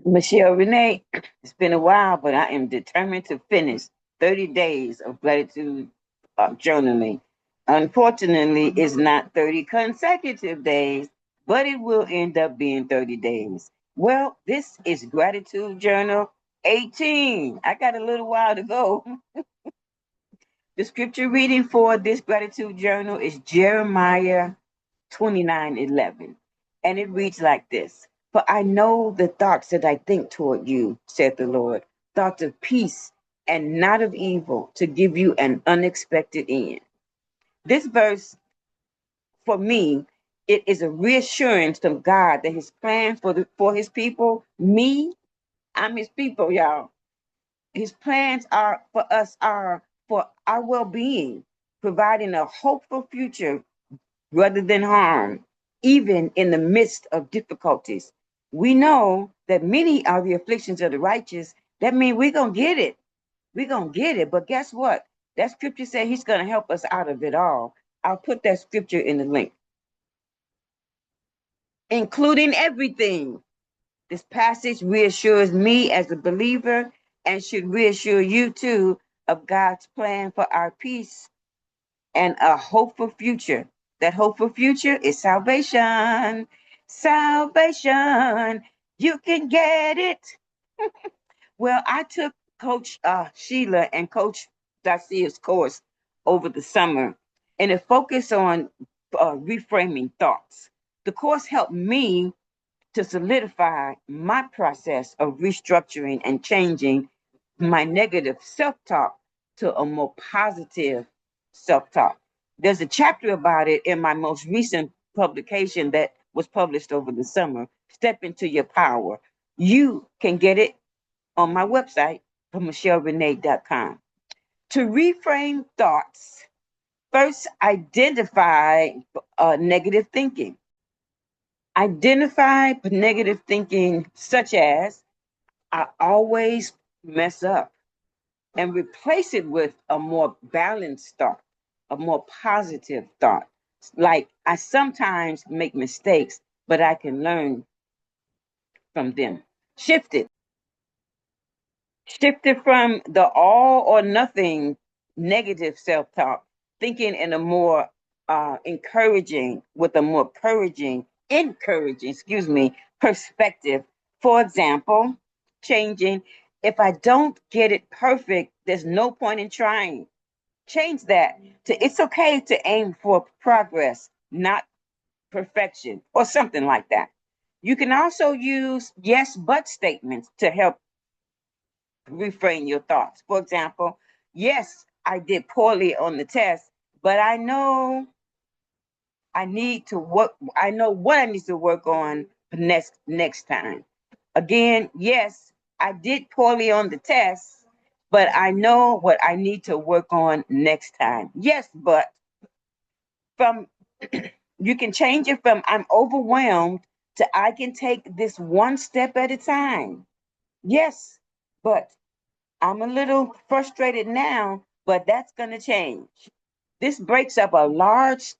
Michelle Renee, it's been a while, but I am determined to finish 30 days of gratitude journaling. Unfortunately, it's not 30 consecutive days, but it will end up being 30 days. Well, this is Gratitude Journal 18. I got a little while to go. The scripture reading for this gratitude journal is Jeremiah 29:11. And it reads like this: For I know the thoughts that I think toward you, said the Lord, thoughts of peace and not of evil, to give you an unexpected end. This verse, for me, it is a reassurance from God that his plan for his people, me, I'm his people, y'all. His plans are for us are for our well-being, providing a hopeful future rather than harm, even in the midst of difficulties. We know that many are the afflictions of the righteous. That means we're going to get it. We're going to get it. But guess what? That scripture said he's going to help us out of it all. I'll put that scripture in the link, including everything. This passage reassures me as a believer and should reassure you too of God's plan for our peace and a hopeful future. That hopeful future is salvation. Salvation. You can get it. Well, I took Coach Sheila and Coach Garcia's course over the summer, and it focused on reframing thoughts. The course helped me to solidify my process of restructuring and changing my negative self talk to a more positive self talk. There's a chapter about it in my most recent publication that was published over the summer, Step into Your Power. You can get it on my website, michellerenee.com. To reframe thoughts, first identify negative thinking. Identify negative thinking, such as I always mess up, and replace it with a more balanced thought, a more positive thought. Like I sometimes make mistakes, but I can learn from them. Shift it. Shift it from the all or nothing negative self talk, thinking in a more encouraging, with a more encouraging, perspective. For example, changing, if I don't get it perfect, there's no point in trying. Change that to it's okay to aim for progress, not perfection, or something like that. You can also use yes but statements to help reframe your thoughts. For example, yes, I did poorly on the test, but I know what I need to work on next time. Again, yes, I did poorly on the test, but I know what I need to work on next time. Yes, but from you can change it from I'm overwhelmed to I can take this one step at a time. Yes, but I'm a little frustrated now, but that's going to change. This breaks up large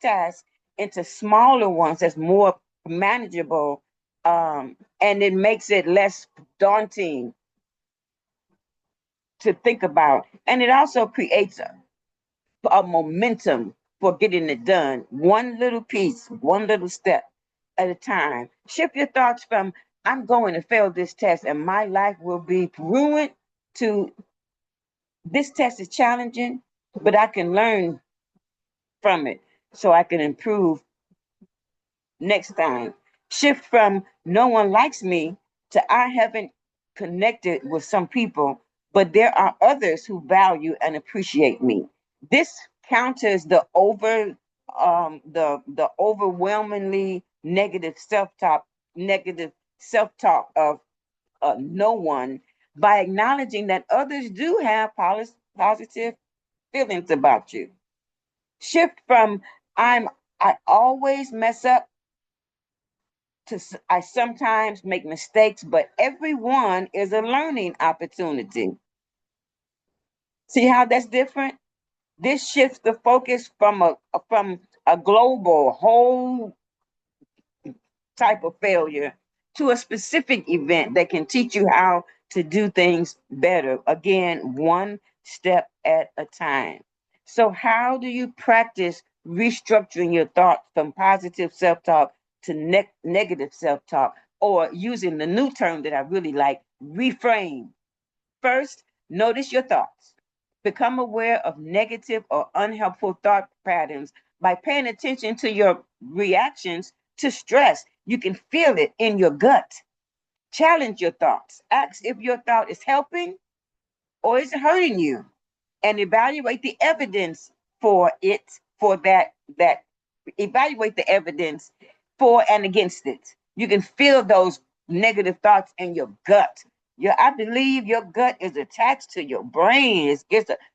tasks into smaller ones that's more manageable, and it makes it less daunting to think about. And it also creates a momentum for getting it done. One little piece, one little step at a time. Shift your thoughts from I'm going to fail this test and my life will be ruined to this test is challenging, but I can learn from it so I can improve next time. Shift from no one likes me to I haven't connected with some people, but there are others who value and appreciate me. This counters the overwhelmingly negative self talk of no one, by acknowledging that others do have positive feelings about you. Shift from I always mess up to I sometimes make mistakes, but everyone is a learning opportunity. See how that's different? This shifts the focus from a global whole type of failure to a specific event that can teach you how to do things better. Again, one step at a time. So, how do you practice restructuring your thoughts from positive self talk to negative self talk, or using the new term that I really like, reframe? First, notice your thoughts. Become aware of negative or unhelpful thought patterns by paying attention to your reactions to stress. You can feel it in your gut. Challenge your thoughts. Ask if your thought is helping or is it hurting you, and evaluate the evidence for it, for that evaluate the evidence for and against it. You can feel those negative thoughts in your gut. I believe your gut is attached to your brain.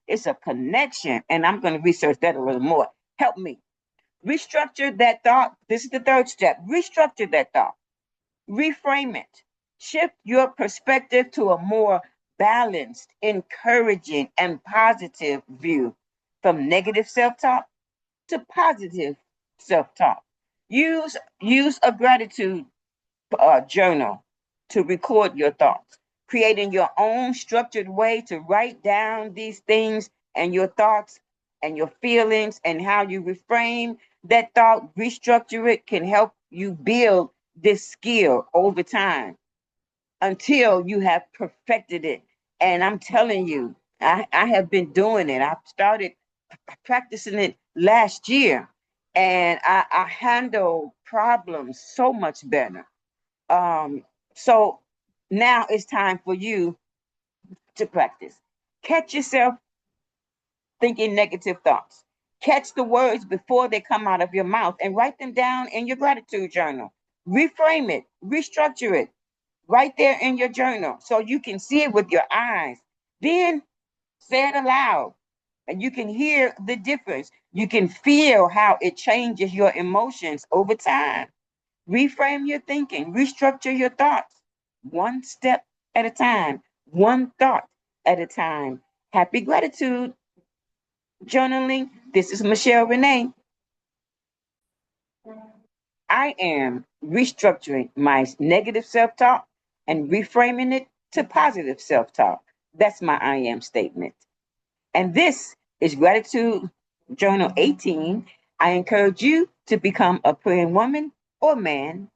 It's a connection, and I'm going to research that a little more. Help me restructure that thought. This is the third step. Restructure that thought. Reframe it. Shift your perspective to a more balanced, encouraging, and positive view, from negative self-talk to positive self-talk. Use a gratitude journal to record your thoughts, creating your own structured way to write down these things and your thoughts and your feelings, and how you reframe that thought, restructure it, can help you build this skill over time until you have perfected it. And I'm telling you, I have been doing it. I started practicing it last year, and I handle problems so much better. So now it's time for you to practice. Catch yourself thinking negative thoughts. Catch the words before they come out of your mouth and write them down in your gratitude journal. Reframe it, restructure it right there in your journal so you can see it with your eyes. Then say it aloud and you can hear the difference. You can feel how it changes your emotions over time. Reframe your thinking, restructure your thoughts one step at a time, one thought at a time. Happy gratitude journaling. This is Michelle Renee. I am restructuring my negative self talk and reframing it to positive self talk. That's my I am statement. And this is Gratitude Journal 18. I encourage you to become a praying woman or man